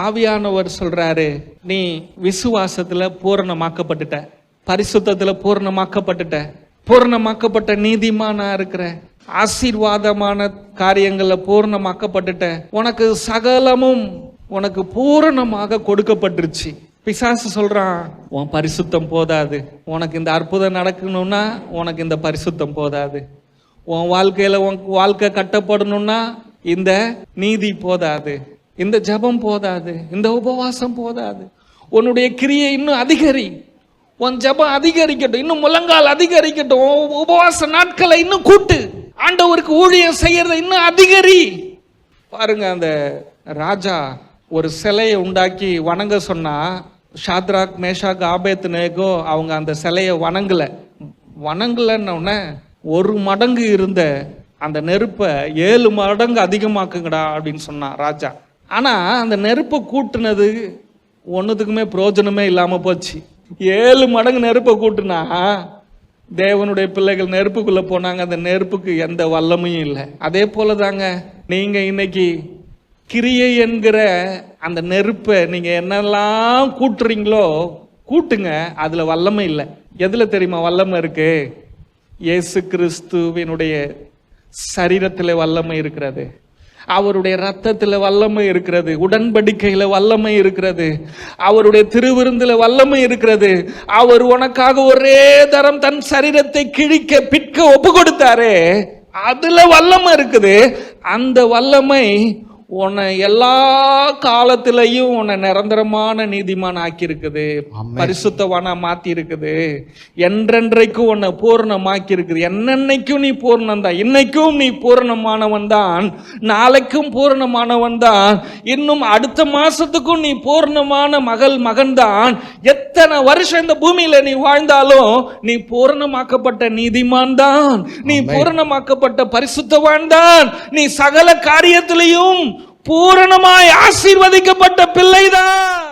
ஆவியானவர் சொல்றாரு, நீ விசுவாசத்துல பூரணமாக்கப்பட்டுட்ட, பரிசுத்தத்துல பூரணமாக்கப்பட்டுட்ட, பூரணமாக்கப்பட்ட நீதிமானா இருக்கிற, ஆசீர்வாதமான காரியங்கள்ல பூரணமாக்கப்பட்டுட்ட, உனக்கு சகலமும் உனக்கு பூரணமாக கொடுக்கப்பட்டுருச்சு. பிசாசு சொல்றான், உன் பரிசுத்தம் போதாது, உனக்கு இந்த அற்புதம் நடக்கணும்னா உனக்கு இந்த பரிசுத்தம் போதாது, உன் வாழ்க்கையில உன் வாழ்க்கை கட்டப்படணும்னா இந்த நீதி போதாது, இந்த ஜெபம் போதாது, இந்த உபவாசம் போதாது, உன்னுடைய கிரியை இன்னும் அதிகரி, உன் ஜெபம் அதிகரிக்கட்டும், இன்னும் முழங்கால் அதிகரிக்கட்டும், உபவாச நாட்களை இன்னும் கூட்டு, ஆண்டவருக்கு ஊழியம் செய்யறத இன்னும் அதிகரி. பாருங்க, அந்த ராஜா ஒரு சிலையை உண்டாக்கி வணங்க சொன்னா, ஷாத்ராக் மேஷாக் ஆபேத்நேகோ அவங்க அந்த சிலையை வணங்கலன்னு ஒரு மடங்கு இருந்த அந்த நெருப்பை 7 மடங்கு அதிகமாக்குங்கடா அப்படின்னு சொன்னான் ராஜா. ஆனா அந்த நெருப்பை கூட்டுனது ஒன்னுத்துக்குமே பிரயோஜனமே இல்லாம போச்சு. 7 மடங்கு நெருப்பை கூட்டுனா தேவனுடைய பிள்ளைகள் நெருப்புக்குள்ள போனாங்க, அந்த நெருப்புக்கு எந்த வல்லமையும் இல்லை. அதே போலதாங்க நீங்க இன்னைக்கு கிரியை என்கிற அந்த நெருப்பை நீங்க என்னெல்லாம் கூட்டுறீங்களோ கூட்டுங்க, அதுல வல்லமை இல்லை. எதுல தெரியுமா வல்லமை இருக்கு? இயேசு கிறிஸ்துவினுடைய சரீரத்துல வல்லமை இருக்கிறது, அவருடைய ரத்தத்துல வல்லமை இருக்கிறது, உடன்படிக்கையில வல்லமை இருக்கிறது, அவருடைய திருவிருந்துல வல்லமை இருக்கிறது. அவர் உனக்காக ஒரே தரம் தன் சரீரத்தை கிழிக்க பிற்க ஒப்பு கொடுத்தாரே, அதுல வல்லமை இருக்குது. அந்த வல்லமை உன்னை எல்லா காலத்திலையும் உன்னை நிரந்தரமான நீதிமான் ஆக்கி இருக்குது, பரிசுத்தவானா மாத்தி இருக்குது, என்றென்றைக்கும் உன்னை பூர்ணமாக்கி இருக்குது. என்னன்னைக்கும் நீ பூர்ணம் தான், இன்னைக்கும் நீ பூர்ணமானவன் தான், நாளைக்கும் பூர்ணமானவன் தான், இன்னும் அடுத்த மாசத்துக்கும் நீ பூர்ணமான மகன் தான். எத்தனை வருஷம் இந்த பூமியில நீ வாழ்ந்தாலும் நீ பூர்ணமாக்கப்பட்ட நீதிமான் தான், நீ பூர்ணமாக்கப்பட்ட பரிசுத்தவான் தான், நீ சகல காரியத்திலையும் பூரணமாய் ஆசீர்வதிக்கப்பட்ட பிள்ளைதான்.